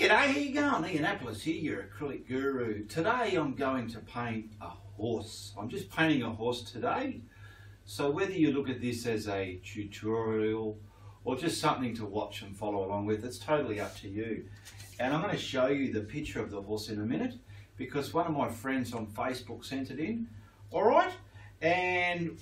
G'day, how you going? Ianapolis here, your acrylic guru. Today I'm going to paint a horse. I'm just painting a horse today. So whether you look at this as a tutorial or just something to watch and follow along with, it's totally up to you. And I'm going to show you the picture of the horse in a minute because one of my friends on Facebook sent it in. Alright, and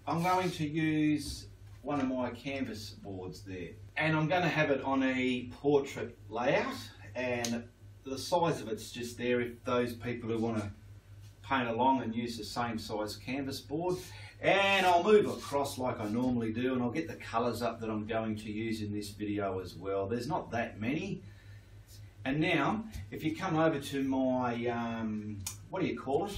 I'm going to use one of my canvas boards there. And I'm going to have it on a portrait layout, and the size of it's just there if those people who want to paint along and use the same size canvas board. And I'll move across like I normally do, and I'll get the colours up that I'm going to use in this video as well. There's not that many. And now, if you come over to my, what do you call it?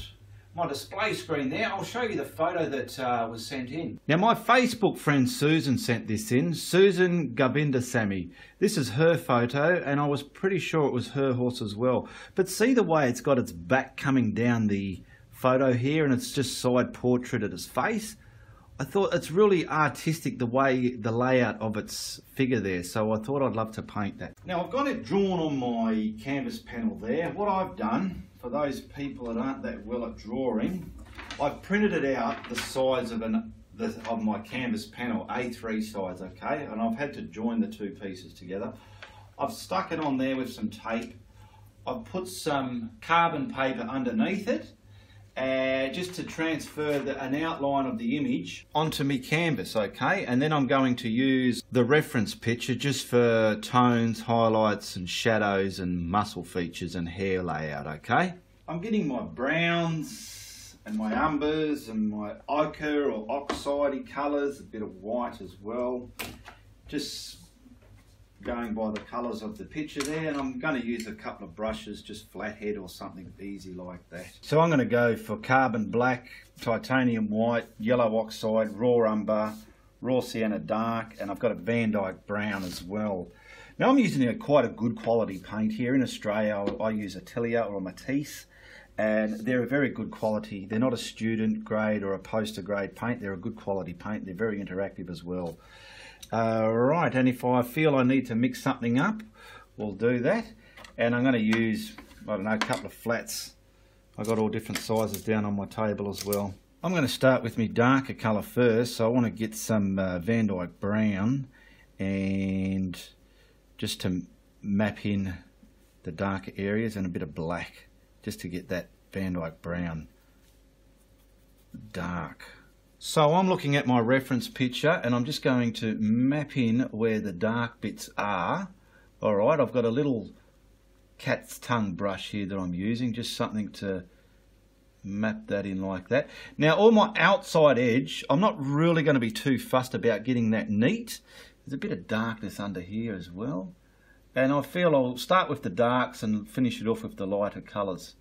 My display screen there, I'll show you the photo that was sent in. Now my Facebook friend Susan sent this in, Susan Gobindasamy. This is her photo, and I was pretty sure it was her horse as well. But see the way it's got its back coming down the photo here, and it's just side portraited its face? I thought it's really artistic the way, the layout of its figure there, so I thought I'd love to paint that. Now I've got it drawn on my canvas panel there. What I've done, for those people that aren't that well at drawing, I've printed it out the size of my canvas panel, A3 size, okay? And I've had to join the two pieces together. I've stuck it on there with some tape. I've put some carbon paper underneath it, just to transfer an outline of the image onto my canvas, okay? And then I'm going to use the reference picture just for tones, highlights and shadows and muscle features and hair layout, okay? I'm getting my browns and my umbers and my ochre or oxidey colours, a bit of white as well. Just going by the colours of the picture there, and I'm going to use a couple of brushes, just flathead or something easy like that. So I'm going to go for carbon black, titanium white, yellow oxide, raw umber, raw sienna dark, and I've got a Van Dyke brown as well. Now I'm using quite a good quality paint here. In Australia I use a Atelier or a Matisse, and they're a very good quality. They're not a student grade or a poster grade paint, they're a good quality paint. They're very interactive as well. Right, and if I feel I need to mix something up, we'll do that. And I'm going to use, I don't know, a couple of flats. I've got all different sizes down on my table as well. I'm going to start with my darker colour first, so I want to get some Van Dyke brown, and just to map in the darker areas, and a bit of black, just to get that Van Dyke brown dark. So I'm looking at my reference picture, and I'm just going to map in where the dark bits are. Alright, I've got a little cat's tongue brush here that I'm using, just something to map that in like that. Now on my outside edge, I'm not really going to be too fussed about getting that neat. There's a bit of darkness under here as well. And I feel I'll start with the darks and finish it off with the lighter colours.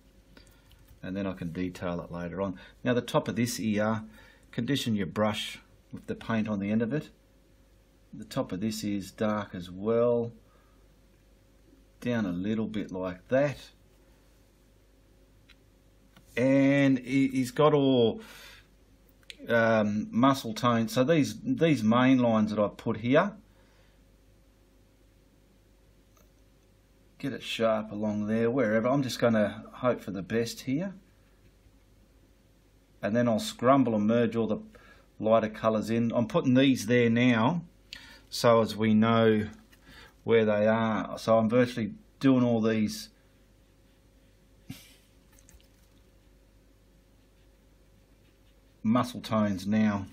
And then I can detail it later on. Now the top of this ear, condition your brush with the paint on the end of it. The top of this is dark as well. Down a little bit like that. And he's got all muscle tones. So these main lines that I've put here, get it sharp along there, wherever. I'm just going to hope for the best here. And then I'll scrumble and merge all the lighter colours in. I'm putting these there now so as we know where they are. So I'm virtually doing all these muscle tones now.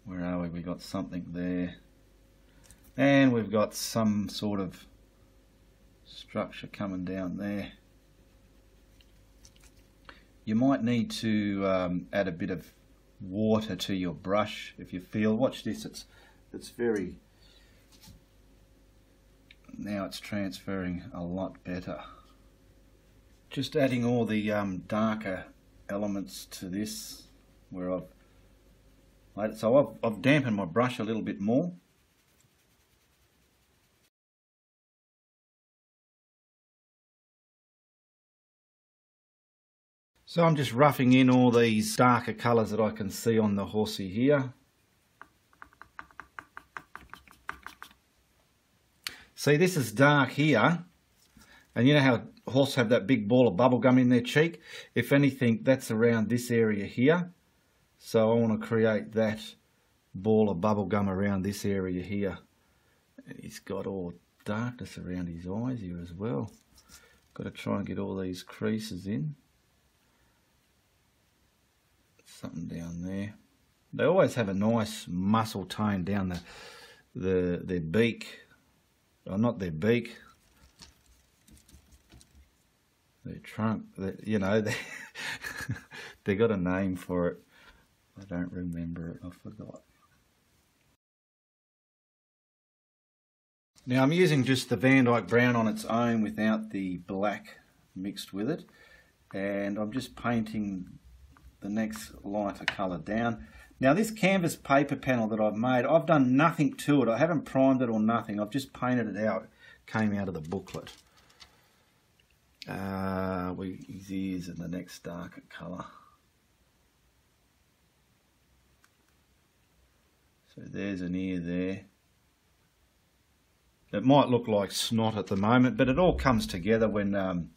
Where are we? We've got something there. And we've got some sort of structure coming down there. You might need to add a bit of water to your brush if you feel. Watch this, it's very, now it's transferring a lot better. Just adding all the darker elements to this where I've made it. So I've dampened my brush a little bit more. So I'm just roughing in all these darker colours that I can see on the horsey here. See, this is dark here, And you know how horses have that big ball of bubble gum in their cheek? If anything, that's around this area here. So I want to create that ball of bubble gum around this area here. And he's got all darkness around his eyes here as well. Got to try and get all these creases in. Something down there. They always have a nice muscle tone down their beak. Oh, not their beak. Their trunk. You know, they got a name for it. I don't remember it. I forgot. Now I'm using just the Van Dyke brown on its own without the black mixed with it, and I'm just painting the next lighter colour down. Now this canvas paper panel that I've made, I've done nothing to it. I haven't primed it or nothing. I've just painted it out. It came out of the booklet. His ears in the next darker colour. So there's an ear there. It might look like snot at the moment, but it all comes together when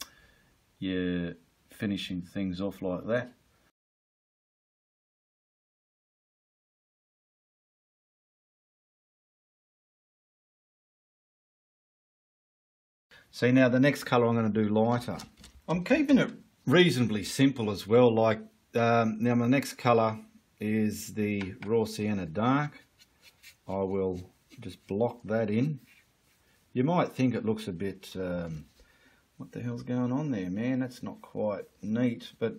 you're finishing things off like that. See, now the next colour I'm going to do lighter. I'm keeping it reasonably simple as well. Like now my next colour is the raw sienna dark. I will just block that in. You might think it looks a bit, what the hell's going on there, man? That's not quite neat, but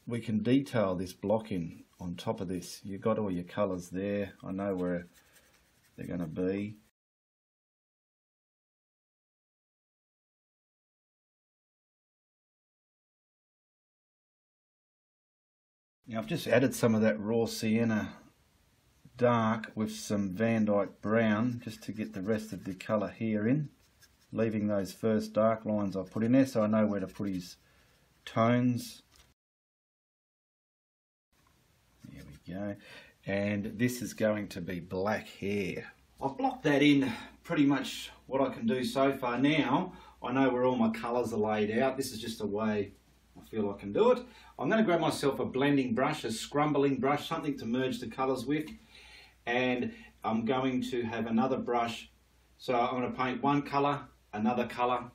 we can detail this block in on top of this. You've got all your colours there. I know where they're going to be. Now I've just added some of that raw sienna dark with some Van Dyke brown just to get the rest of the colour here in, leaving those first dark lines I put in there so I know where to put his tones. There we go. And this is going to be black hair. I've blocked that in pretty much what I can do so far. Now I know where all my colours are laid out. This is just a way I feel I can do it. I'm going to grab myself a blending brush, a scrumbling brush, something to merge the colours with. And I'm going to have another brush. So I'm going to paint one colour, another colour,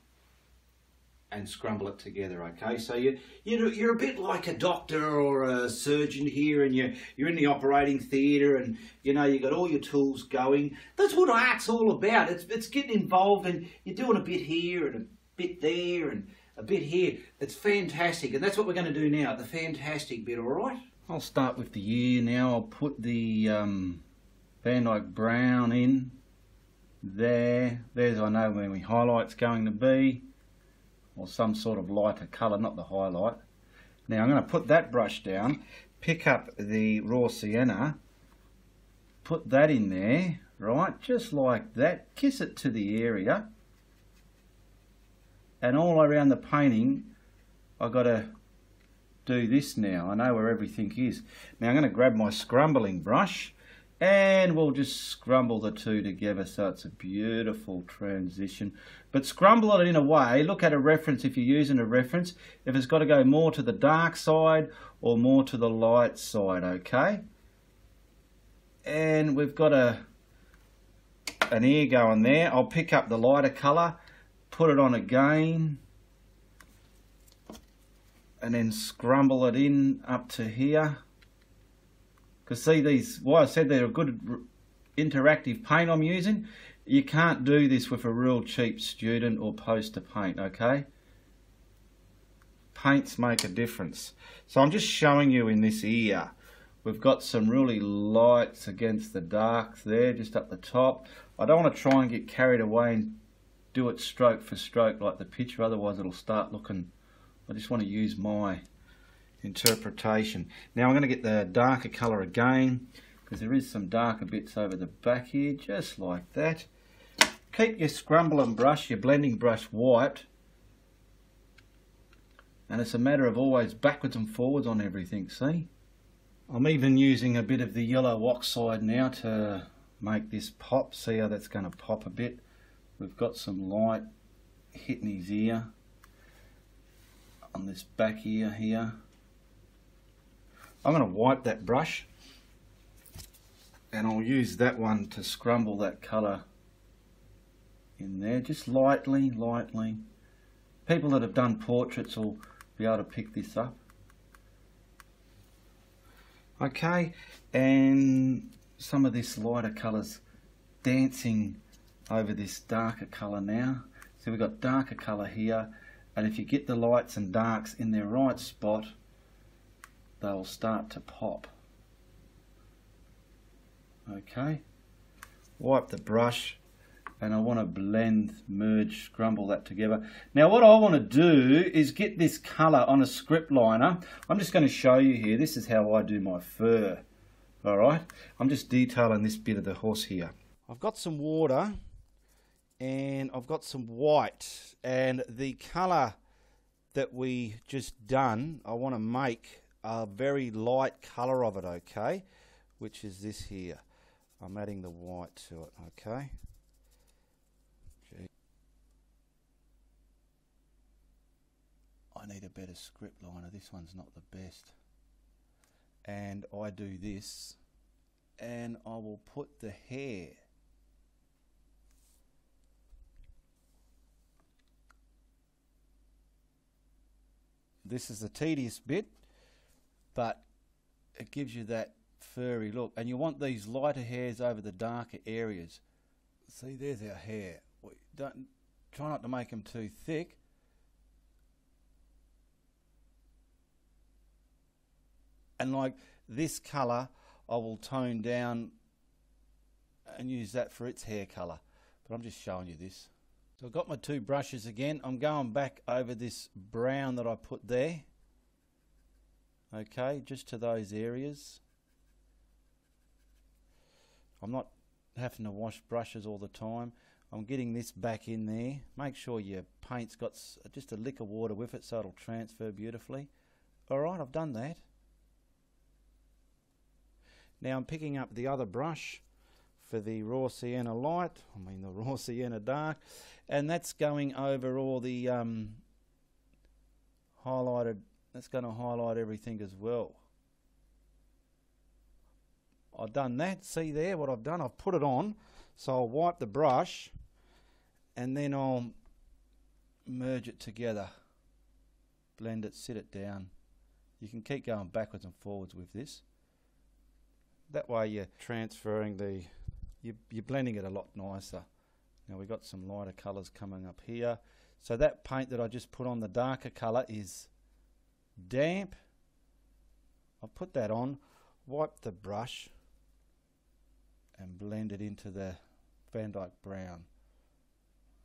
and scrumble it together, okay? So you're a bit like a doctor or a surgeon here, and you're in the operating theatre, and you know, you've got all your tools going. That's what art's all about. It's getting involved, and you're doing a bit here and a bit there and a bit here. It's fantastic, and that's what we're going to do now, the fantastic bit, all right? I'll start with the ear now. I'll put the Van Dyke brown in there. There's, I know where my highlight's going to be, or some sort of lighter colour, not the highlight. Now I'm going to put that brush down, pick up the raw sienna, put that in there, right, just like that, kiss it to the area, and all around the painting I've got to do this now. I know where everything is. Now I'm going to grab my scrumbling brush and we'll just scrumble the two together so it's a beautiful transition. But scrumble it in a way, look at a reference if you're using a reference, if it's got to go more to the dark side or more to the light side, okay? And we've got an ear going there. I'll pick up the lighter colour, put it on again, and then scrumble it in up to here. Because see these, why I said they're a good interactive paint I'm using, you can't do this with a real cheap student or poster paint, okay? Paints make a difference. So I'm just showing you in this ear, we've got some really lights against the darks there, just up the top. I don't want to try and get carried away and do it stroke for stroke like the picture, otherwise it'll start looking, I just want to use my interpretation. Now I'm going to get the darker colour again, because there is some darker bits over the back here, just like that. Keep your scrumbling brush, your blending brush white, and it's a matter of always backwards and forwards on everything, see? I'm even using a bit of the yellow oxide now to make this pop. See how that's going to pop a bit? We've got some light hitting his ear on this back ear here. I'm going to wipe that brush and I'll use that one to scrumble that colour in there, just lightly. People that have done portraits will be able to pick this up. Okay, and some of this lighter colours dancing over this darker colour now. So we've got darker colour here, and if you get the lights and darks in their right spot, they'll start to pop. Okay, wipe the brush, and I want to blend, merge, scrumble that together. Now what I want to do is get this colour on a script liner. I'm just going to show you here. This is how I do my fur. Alright, I'm just detailing this bit of the horse here. I've got some water and I've got some white, and the colour that we just done, I want to make a very light colour of it, okay, which is this here. I'm adding the white to it, okay. I need a better script liner. This one's not the best. And I do this, and I will put the hair this is the tedious bit, but it gives you that furry look, and you want these lighter hairs over the darker areas. See, there's our hair. Don't try not to make them too thick. And like this colour, I will tone down and use that for its hair colour. But I'm just showing you this. So I've got my two brushes again. I'm going back over this brown that I put there. Okay, just to those areas. I'm not having to wash brushes all the time. I'm getting this back in there. Make sure your paint's got just a lick of water with it so it'll transfer beautifully. Alright, I've done that. Now I'm picking up the other brush for the raw sienna light, the raw sienna dark, and that's going over all the highlighted, that's going to highlight everything as well. I've done that, see there what I've done, I've put it on, so I'll wipe the brush and then I'll merge it together, blend it, sit it down. You can keep going backwards and forwards with this. That way you're transferring you're blending it a lot nicer. Now we've got some lighter colours coming up here. So that paint that I just put on, the darker colour, is damp. I'll put that on, wipe the brush and blend it into the Van Dyke brown.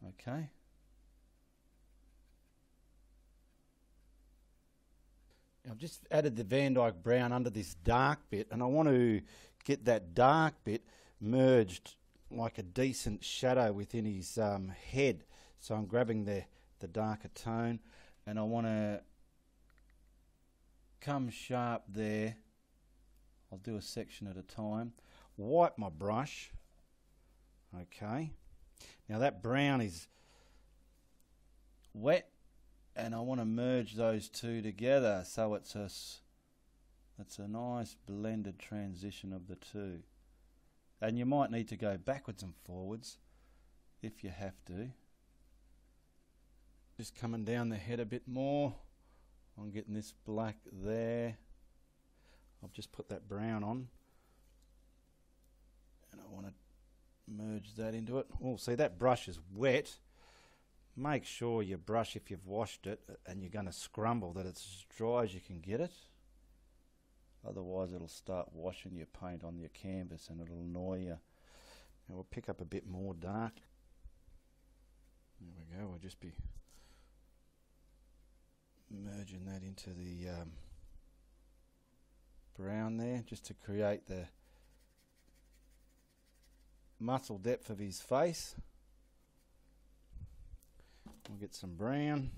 Okay. I've just added the Van Dyke brown under this dark bit, and I want to get that dark bit merged like a decent shadow within his head. So I'm grabbing the darker tone, and I want to come sharp there. I'll do a section at a time. Wipe my brush. Okay. Now that brown is wet, and I want to merge those two together so it's a nice blended transition of the two. And you might need to go backwards and forwards if you have to. Just coming down the head a bit more. I'm getting this black there. I've just put that brown on, and I want to merge that into it. Oh, see, that brush is wet. Make sure your brush, if you've washed it and you're going to scrumble, that it's as dry as you can get it. Otherwise it'll start washing your paint on your canvas and it'll annoy you. Now we'll pick up a bit more dark. There we go, we'll just be merging that into the brown there, just to create the muscle depth of his face. We'll get some brown.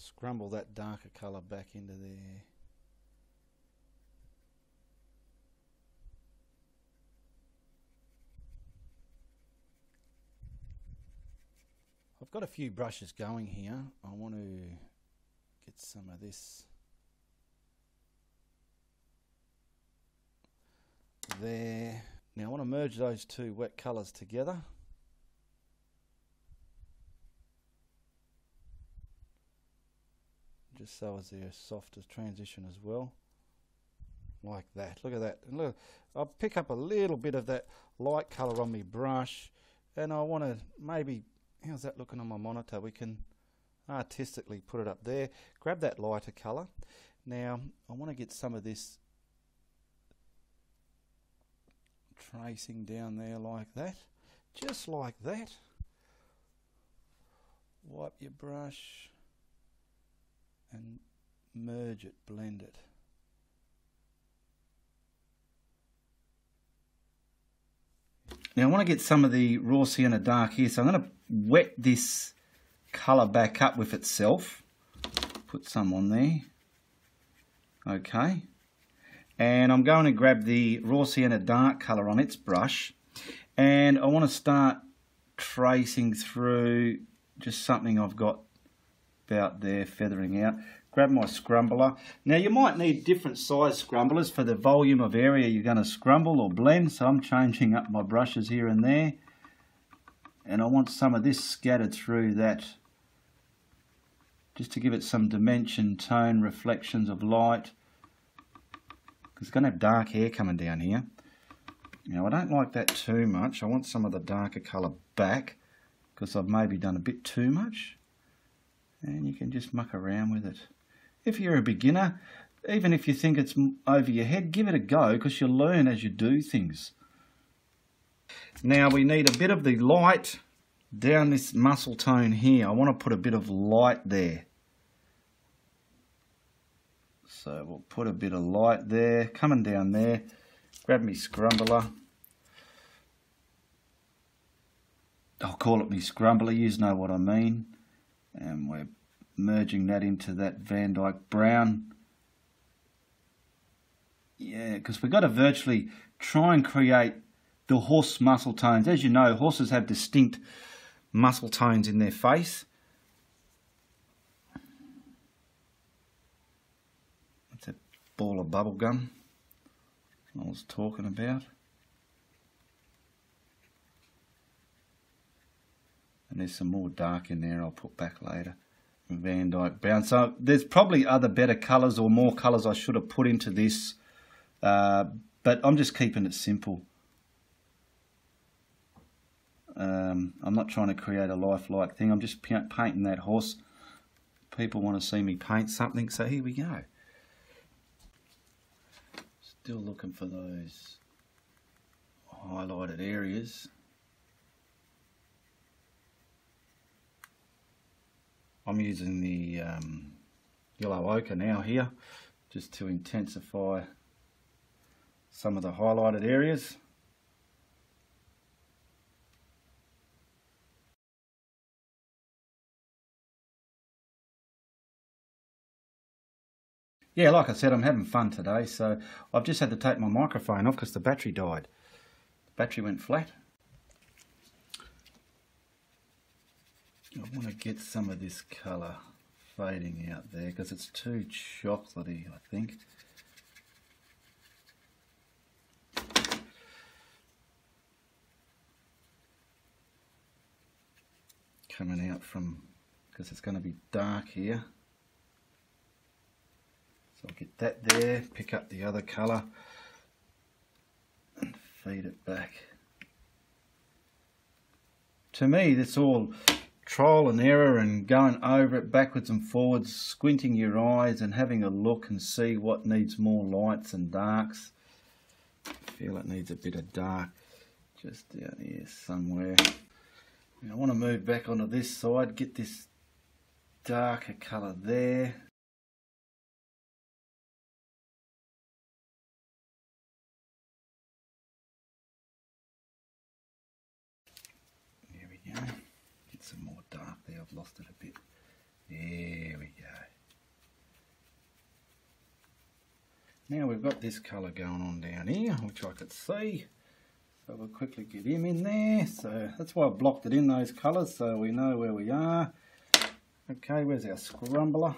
scrumble that darker colour back into there. I've got a few brushes going here. I want to get some of this there. Now I want to merge those two wet colours together. Just so as they're a softer transition as well. Like that. Look at that. And look, I'll pick up a little bit of that light colour on my brush, and I want to maybe, how's that looking on my monitor? We can artistically put it up there. Grab that lighter colour. Now I want to get some of this tracing down there like that. Just like that. Wipe your brush and merge it, blend it. Now I want to get some of the raw sienna dark here, so I'm going to wet this colour back up with itself. Put some on there. Okay. And I'm going to grab the raw sienna dark colour on its brush, and I want to start tracing through just something I've got about there, feathering out. Grab my scrumbler. Now you might need different size scrumblers for the volume of area you're going to scrumble or blend, so I'm changing up my brushes here and there, and I want some of this scattered through that just to give it some dimension, tone, reflections of light, because it's going to have dark hair coming down here. Now I don't like that too much. I want some of the darker colour back because I've maybe done a bit too much, and you can just muck around with it. If you're a beginner, even if you think it's over your head, give it a go, because you'll learn as you do things. Now we need a bit of the light down this muscle tone here. I want to put a bit of light there. So we'll put a bit of light there, coming down there. Grab me scrumbler. I'll call it me scrumbler, you know what I mean. And we're merging that into that Van Dyke brown. Yeah, because we've got to virtually try and create the horse muscle tones. As you know, horses have distinct muscle tones in their face. That's a ball of bubble gum I was talking about. And there's some more dark in there I'll put back later. Van Dyke brown. So there's probably other better colours or more colours I should have put into this, but I'm just keeping it simple. I'm not trying to create a lifelike thing. I'm just painting that horse. People want to see me paint something, so here we go. Still looking for those highlighted areas. I'm using the yellow ochre now here, just to intensify some of the highlighted areas. Yeah, like I said, I'm having fun today, so I've just had to take my microphone off because the battery died. The battery went flat. I want to get some of this colour fading out there because it's too chocolatey, I think. Coming out from, because it's going to be dark here. So I'll get that there, pick up the other colour and feed it back. To me, that's all trial and error and going over it backwards and forwards, squinting your eyes and having a look and see what needs more lights and darks. I feel it needs a bit of dark just down here somewhere. Now I want to move back onto this side, get this darker colour there. There we go. Get some more dark there, I've lost it a bit. There we go. Now we've got this colour going on down here, which I could see. So we'll quickly get him in there. So that's why I blocked it in those colours, so we know where we are. Okay, where's our scrumbler?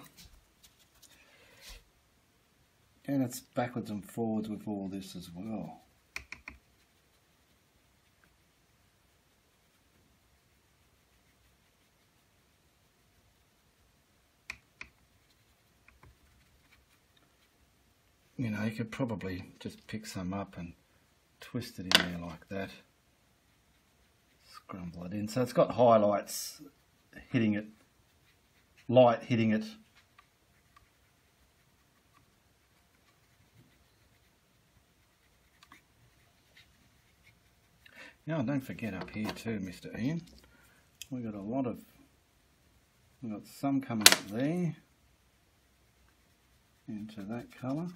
And it's backwards and forwards with all this as well. You know, you could probably just pick some up and twist it in there like that. Scrumble it in. So it's got highlights hitting it, light hitting it. Now don't forget up here too, Mr. Ian. We've got some coming up there into that colour.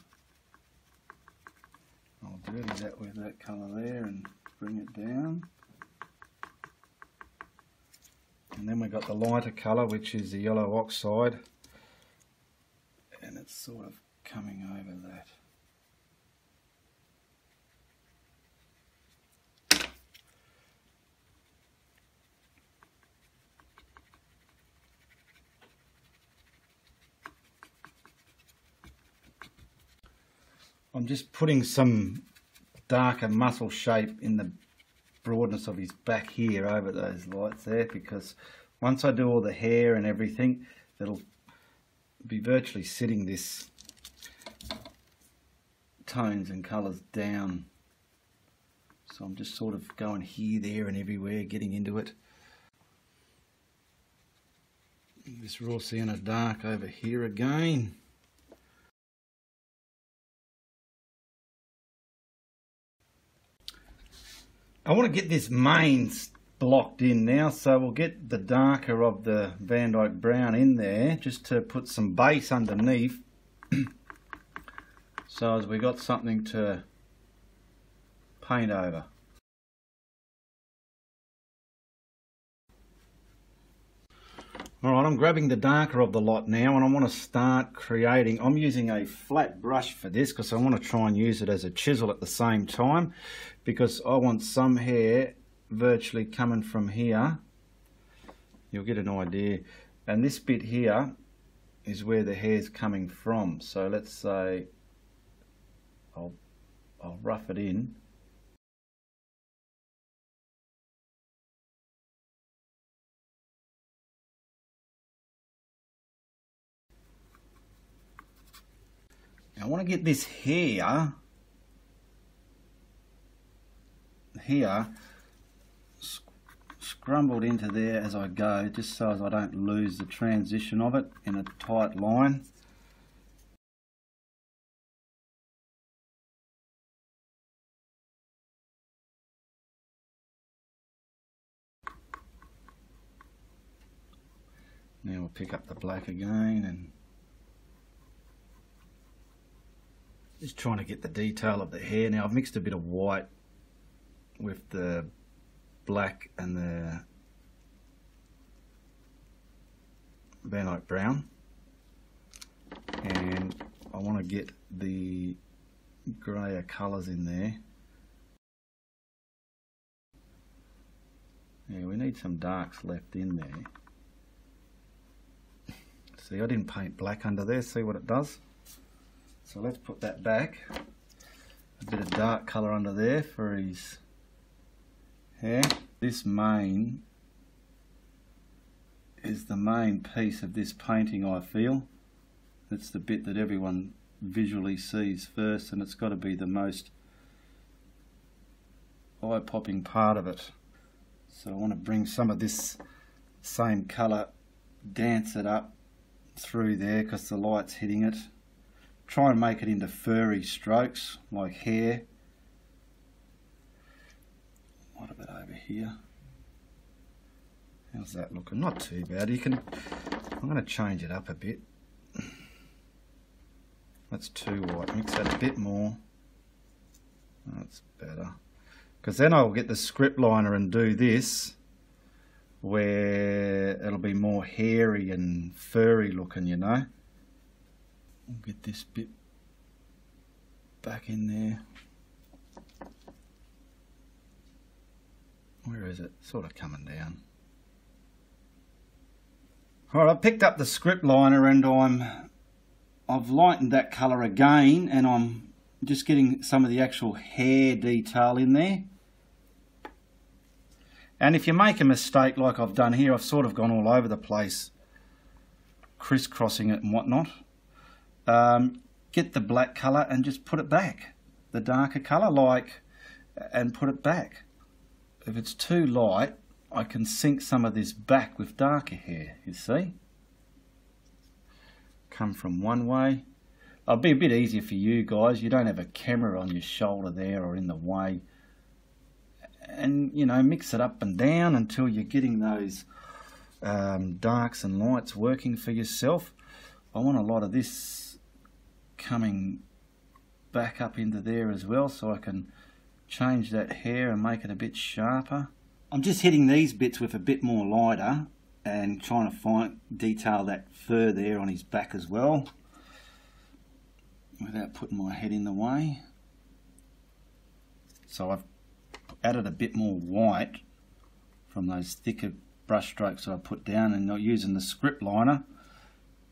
I'll dirty that with that colour there and bring it down. And then we've got the lighter colour, which is the yellow oxide, and it's sort of coming over that. I'm just putting some darker muscle shape in the broadness of his back here over those lights there, because once I do all the hair and everything, it'll be virtually sitting this tones and colours down. So I'm just sort of going here, there and everywhere, getting into it. This raw sienna dark over here again. I want to get this mane blocked in now, so we'll get the darker of the Van Dyke brown in there just to put some base underneath, so as we got something to paint over. Alright, I'm grabbing the darker of the lot now and I want to start creating. I'm using a flat brush for this because I want to try and use it as a chisel at the same time, because I want some hair virtually coming from here. You'll get an idea. And this bit here is where the hair's coming from. So let's say I'll rough it in. I want to get this hair here scrumbled into there as I go, just so as I don't lose the transition of it in a tight line. Now we'll pick up the black again and just trying to get the detail of the hair. Now I've mixed a bit of white with the black and the Van Dyke brown, and I want to get the greyer colours in there. Yeah, we need some darks left in there. See, I didn't paint black under there, see what it does? So let's put that back. A bit of dark colour under there for his hair. This mane is the main piece of this painting, I feel. It's the bit that everyone visually sees first, and it's got to be the most eye-popping part of it. So I want to bring some of this same colour, dance it up through there because the light's hitting it. Try and make it into furry strokes like hair. A lot of it over here. How's that looking? Not too bad. You can. I'm going to change it up a bit. That's too white. Mix that a bit more. That's better. Because then I'll get the script liner and do this where it'll be more hairy and furry looking, you know. I'll get this bit back in there. Where is it? Sort of coming down. Alright, I picked up the script liner and I've lightened that colour again, and I'm just getting some of the actual hair detail in there. And if you make a mistake like I've done here, I've sort of gone all over the place, crisscrossing it and whatnot. Get the black colour and just put it back. The darker colour, and put it back. If it's too light, I can sink some of this back with darker hair, you see. Come from one way. It'll be a bit easier for you guys. You don't have a camera on your shoulder there or in the way. And, you know, mix it up and down until you're getting those darks and lights working for yourself. I want a lot of this coming back up into there as well, so I can change that hair and make it a bit sharper. I'm just hitting these bits with a bit more lighter and trying to detail that fur there on his back as well, without putting my head in the way. So I've added a bit more white from those thicker brush strokes that I put down, and not using the script liner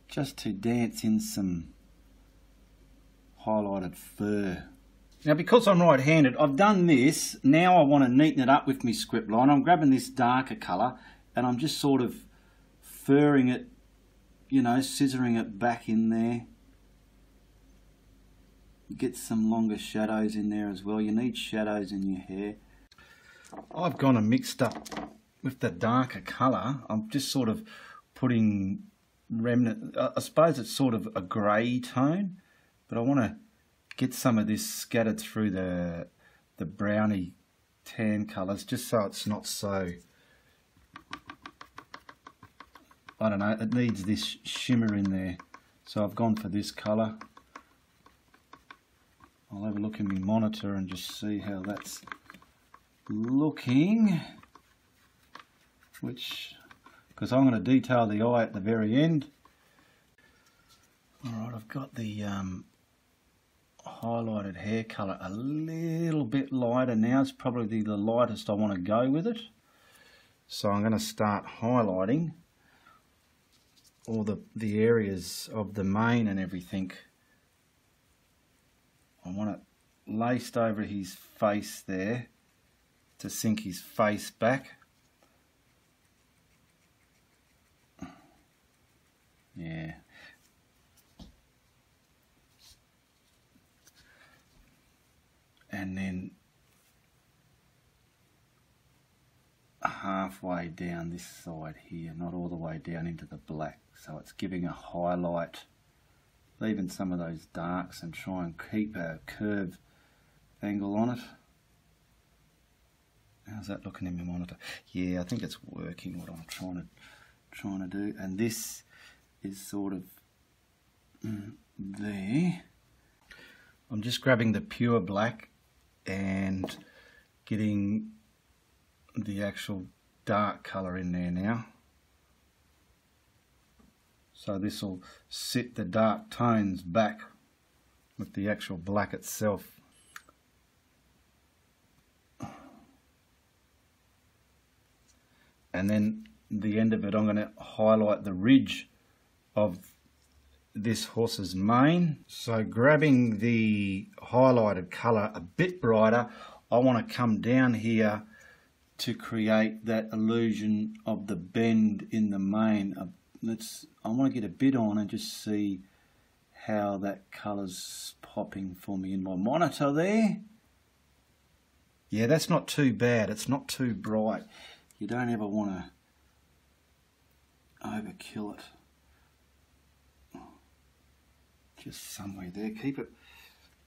just to dance in some highlighted fur. Now, because I'm right-handed, I've done this. Now I want to neaten it up with my script line. I'm grabbing this darker colour and I'm just sort of furring it, you know, scissoring it back in there. Get some longer shadows in there as well. You need shadows in your hair. I've gone and mixed up with the darker colour. I'm just sort of putting remnant, I suppose it's sort of a grey tone, but I want to get some of this scattered through the browny tan colours, just so it's not so, I don't know, it needs this shimmer in there. So I've gone for this colour. I'll have a look in my monitor and just see how that's looking, because I'm going to detail the eye at the very end. Alright, I've got the highlighted hair colour a little bit lighter now. It's probably the lightest I want to go with it. So I'm going to start highlighting all the areas of the mane and everything. I want it laced over his face there to sink his face back. Yeah. And then halfway down this side here, not all the way down into the black, so it's giving a highlight, leaving some of those darks, and try and keep a curved angle on it. How's that looking in my monitor? Yeah, I think it's working what I'm trying to do. And this is sort of there. I'm just grabbing the pure black and getting the actual dark colour in there now. So this will sit the dark tones back with the actual black itself. And then the end of it, I'm going to highlight the ridge of this horse's mane. So grabbing the highlighted colour a bit brighter, I want to come down here to create that illusion of the bend in the mane. I want to get a bit on and just see how that colour's popping for me in my monitor there. Yeah, that's not too bad. It's not too bright. You don't ever want to overkill it. Just somewhere there. Keep it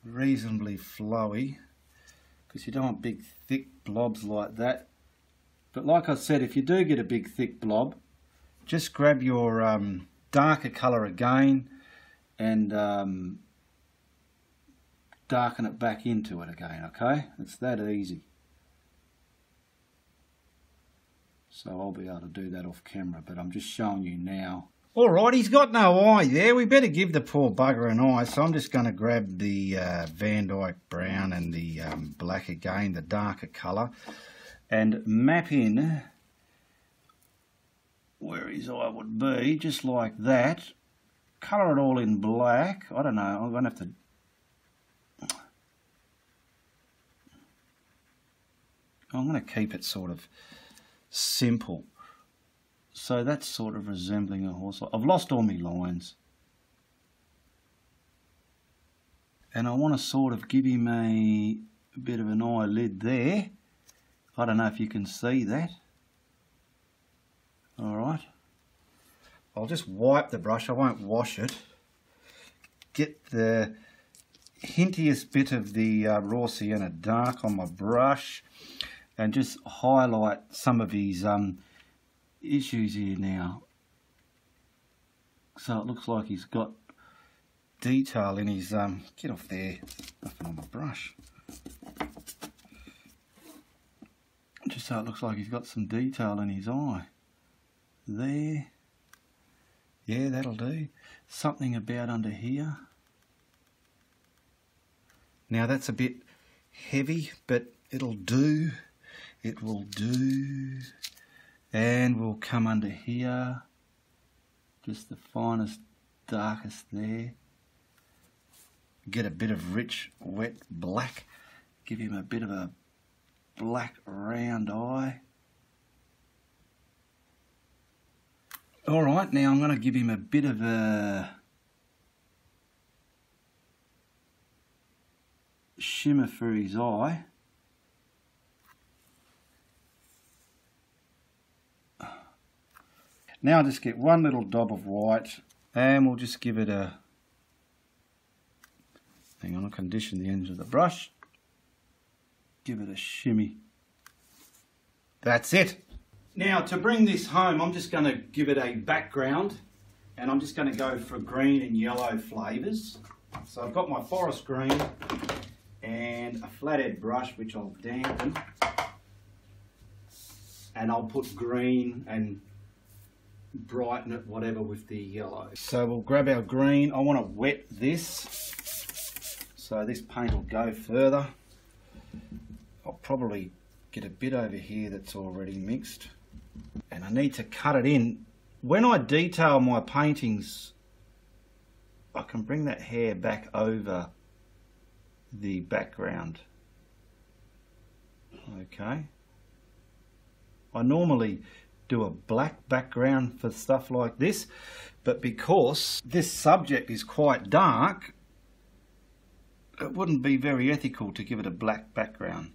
reasonably flowy, because you don't want big thick blobs like that. But like I said, if you do get a big thick blob, just grab your darker colour again and darken it back into it again, okay? It's that easy. So I'll be able to do that off camera, but I'm just showing you now. All right, he's got no eye there. We better give the poor bugger an eye. So I'm just going to grab the Van Dyke brown and the black again, the darker colour, and map in where his eye would be, just like that. Colour it all in black. I don't know, I'm going to have to... I'm going to keep it sort of simple. So that's sort of resembling a horse. I've lost all my lines. And I want to sort of give him a bit of an eyelid there. I don't know if you can see that. Alright. I'll just wipe the brush, I won't wash it. Get the hintiest bit of the raw sienna dark on my brush and just highlight some of his issues here now. So it looks like he's got detail in his get off there, nothing on my brush. Just so it looks like he's got some detail in his eye. There. Yeah, that'll do. Something about under here. Now that's a bit heavy, but it'll do. It will do. And we'll come under here, just the finest, darkest there. Get a bit of rich, wet black. Give him a bit of a black round eye. Alright, now I'm going to give him a bit of a shimmer for his eye. Now I'll just get one little dab of white and we'll just give it a... Hang on, I'll condition the ends of the brush. Give it a shimmy. That's it. Now to bring this home, I'm just going to give it a background and I'm just going to go for green and yellow flavours. So I've got my forest green and a flathead brush which I'll dampen, and I'll put green and brighten it whatever with the yellow. So we'll grab our green. I want to wet this so this paint will go further. I'll probably get a bit over here that's already mixed, and I need to cut it in. When I detail my paintings, I can bring that hair back over the background. Okay. I normally do a black background for stuff like this, but because this subject is quite dark, it wouldn't be very ethical to give it a black background.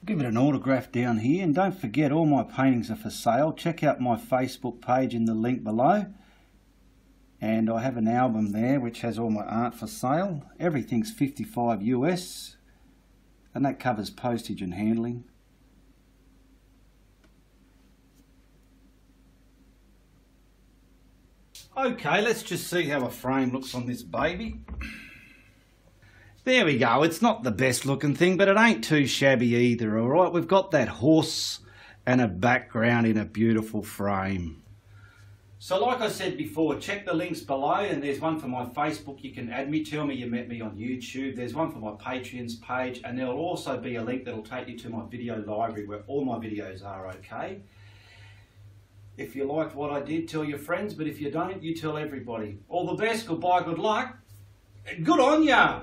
Give it an autograph down here, and don't forget all my paintings are for sale. Check out my Facebook page in the link below, and I have an album there which has all my art for sale. Everything's $55 US, and that covers postage and handling. Okay, let's just see how a frame looks on this baby. There we go. It's not the best looking thing, but it ain't too shabby either, alright? We've got that horse and a background in a beautiful frame. So like I said before, check the links below, and there's one for my Facebook. You can add me, tell me you met me on YouTube. There's one for my Patreon's page, and there'll also be a link that'll take you to my video library where all my videos are, okay? If you liked what I did, tell your friends, but if you don't, you tell everybody. All the best, goodbye, good luck, good on ya!